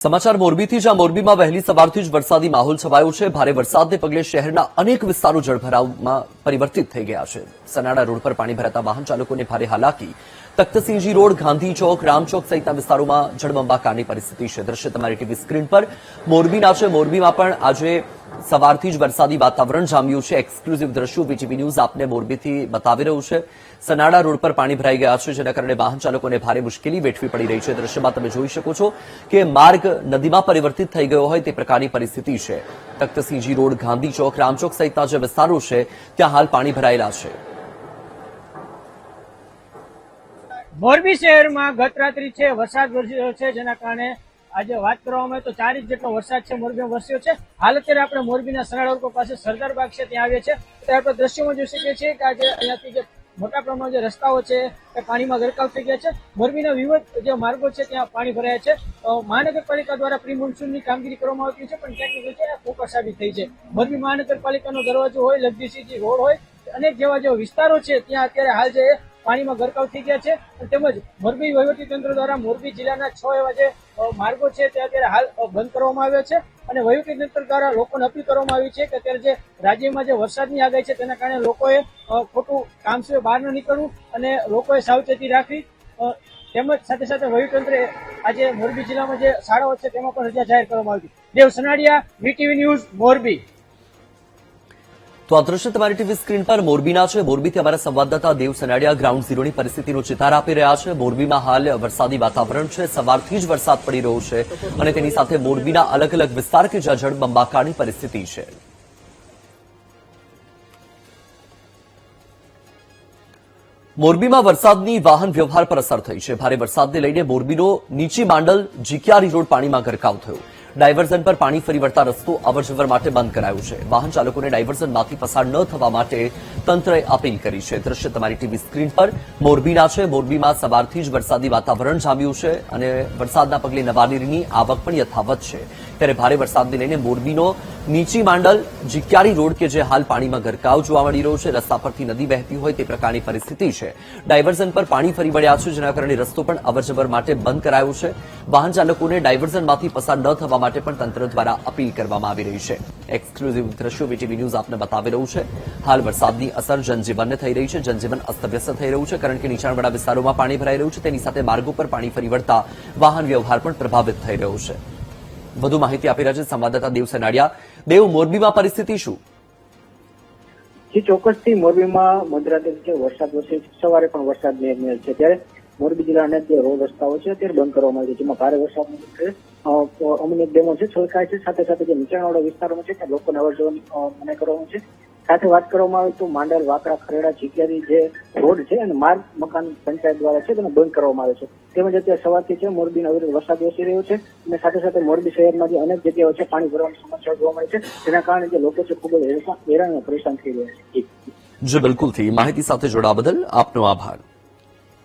સમાચાર મોરબીથી, જ્યાં મોરબીમાં વહેલી સવારથી જ વરસાદી માહોલ છવાયો છે। ભારે વરસાદને પગલે શહેરના અનેક વિસ્તારો જળભરાવમાં પરિવર્તિત થઈ ગયા છે। સનાડા રોડ પર પાણી ભરાતા વાહન ચાલકોને ભારે હાલાકી। તખ્તસિંહજી રોડ, ગાંધી ચોક, રામચોક સહિતના વિસ્તારોમાં જળબંબાકારની પરિસ્થિતિ છે। દ્રશ્ય તમારી ટીવી સ્ક્રીન પર મોરબીના છે। મોરબીમાં પણ આજે સવારથી જ વરસાદી વાતાવરણ જામ્યું છે। એક્સક્લુઝિવ દ્રશ્યો વીટીવી ન્યૂઝ આપને મોરબીથી બતાવી રહ્યું છે। સનાડા રોડ પર પાણી ભરાઈ ગયા છે, જેના કારણે વાહન ચાલકોને ભારે મુશ્કેલી વેઠવી પડી રહી છે। દ્રશ્યમાં તમે જોઈ શકો છો કે માર્ગ નદીમાં પરિવર્તિત થઈ ગયો હોય તે પ્રકારની પરિસ્થિતિ છે। તખ્તસિંહજી રોડ, ગાંધી ચોક, રામચોક સહિતના જે વિસ્તારો છે ત્યાં હાલ પાણી ભરાયેલા છે। મોરબી શહેરમાં ગત રાત્રિ છે વરસાદ વરસ્યો છે, જેના કારણે આજે વાત કરવામાં આવે તો 4 ઇંચ જેટલો વરસાદ છે મોરબીમાં વરસ્યો છે। હાલ અત્યારે આપણે મોરબીના સનાડા રોડ પાસે સરદારબાગ છે ત્યાં આવ્યા છે, ત્યારે આપણે દ્રશ્યોમાં જોઈ શકીએ છીએ કે આજે અહીંયાથી જે મોટા પ્રમાણમાં જે રસ્તાઓ છે એ પાણીમાં ગરકાવ થઈ ગયા છે। મોરબીના વિવિધ જે માર્ગો છે ત્યાં પાણી ભરાયા છે। મહાનગરપાલિકા દ્વારા પ્રી મોન્સૂનની કામગીરી કરવામાં આવતી છે, પણ ક્યાંક છે ફોકસ સાબિત થઈ છે। મોરબી મહાનગરપાલિકાનો દરવાજો હોય, લગદીસીજી રોડ હોય, અનેક જેવા જે વિસ્તારો છે ત્યાં અત્યારે હાલ જે પાણીમાં ગરકાવ થઈ ગયા છે। તેમજ મોરબી વહીવટીતંત્ર દ્વારા મોરબી જિલ્લાના 6 એવા જે માર્ગો છે તે અત્યારે હાલ બંધ કરવામાં આવ્યા છે, અને વહીવટીતંત્ર દ્વારા લોકોને અપીલ કરવામાં આવી છે કે અત્યારે જે રાજ્યમાં જે વરસાદની આગાહી છે તેના કારણે લોકોએ ખોટું કામ સિવાય બહાર ન નીકળવું અને લોકોએ સાવચેતી રાખવી। તેમજ સાથે સાથે વહીવટીતંત્રે આજે મોરબી જિલ્લામાં જે શાળાઓ છે તેમાં પણ રજા જાહેર કરવામાં આવી। દેવ સનાડિયા, વીટીવી ન્યૂઝ, મોરબી। તો આ દ્રશ્ય તમારી ટીવી સ્ક્રીન પર મોરબીના છે। મોરબીથી અમારા સંવાદદાતા દેવ સનાડિયા ગ્રાઉન્ડ ઝીરોની પરિસ્થિતિનો ચિતાર આપી રહ્યા છે। મોરબીમાં હાલ વરસાદી વાતાવરણ છે, સવારથી જ વરસાદ પડી રહ્યો છે અને તેની સાથે મોરબીના અલગ અલગ વિસ્તાર કે જ્યાં જળબંબાકારની પરિસ્થિતિ છે। મોરબીમાં વરસાદની વાહન વ્યવહાર પર અસર થઈ છે। ભારે વરસાદને લઈને મોરબીનો નીચી માંડલ જીકિયારી રોડ પાણીમાં ગરકાવ થયો। ડાયવર્ઝન પર પાણી ફરી વળતા રસ્તો અવરજવર માટે બંધ કરાયો છે। વાહન ચાલકોને ડાયવર્ઝનમાંથી પસાર ન થવા માટે તંત્રએ અપીલ કરી છે। દ્રશ્ય તમારી ટીવી સ્ક્રીન પર મોરબીના છે। મોરબીમાં સવારથી જ વરસાદી વાતાવરણ જામ્યું છે અને વરસાદના પગલે નવા નીરની આવક પણ યથાવત છે। ત્યારે ભારે વરસાદને લઈને મોરબીનો નીચી માંડલ જીકિયારી રોડ કે જે હાલ પાણીમાં ગરકાવ જોવા મળી રહ્યો છે, રસ્તા પરથી નદી વહેતી હોય તે પ્રકારની પરિસ્થિતિ છે। ડાયવર્ઝન પર પાણી ફરી વળ્યા છે, જેના કારણે રસ્તો પણ અવરજવર માટે બંધ કરાયો છે। વાહન ચાલકોને ડાયવર્ઝનમાંથી પસાર ન થવા માટે પણ તંત્ર દ્વારા અપીલ કરવામાં આવી રહી છે। એક્સક્લુઝિવ દ્રશ્યો વીટીવી ન્યૂઝ આપને બતાવી રહ્યું છે। હાલ વરસાદની અસર જનજીવનને થઈ રહી છે। જનજીવન અસ્તવ્યસ્ત થઈ રહ્યું છે, કારણ કે નીચાણવાળા વિસ્તારોમાં પાણી ભરાઈ રહ્યું છે। તેની સાથે માર્ગો પર પાણી ફરી વળતા વાહન વ્યવહાર પણ પ્રભાવિત થઈ રહ્યો છે। વધુ માહિતી આપી રહ્યા છે સંવાદદાતા દેવ સનાડિયા। દેવ, મોરબીમાં પરિસ્થિતિ શું? જે ચોક્કસથી મોરબીમાં મધરાત્રે વરસાદ વરસ્યો છે, સવારે પણ વરસાદ મેળ છે, ત્યારે મોરબી જિલ્લાના જે રોડ રસ્તાઓ છે અત્યારે બંધ કરવામાં આવ્યા છે, જેમાં ભારે વરસાદ અમને ડેમો છે છલકાય છે। સાથે સાથે જે નીચાણવાળા વિસ્તારોમાં છે ત્યાં લોકોને અવરજવરની મનાઈ કરવામાં છે। સાથે વાત કરવામાં આવે તો માંડલ, વાકડા, ખરેડા, જીકિયારી જે રોડ છે અને માર્ગ મકાન પંચાયત દ્વારા છે તેને બંધ કરવામાં આવે છે। તેમજ અત્યારે સવારથી છે મોરબીના અવિરત વરસાદ વરસી રહ્યો છે અને સાથે સાથે મોરબી શહેરમાં જે અનેક જગ્યાઓ છે પાણી ભરવાની સમસ્યા જોવા મળે છે, જેના કારણે જે લોકો છે ખૂબ જ હેરાન અને પરેશાન થઈ રહ્યા છે। જી બિલકુલથી માહિતી સાથે જોડાવા બદલ આપનો આભાર।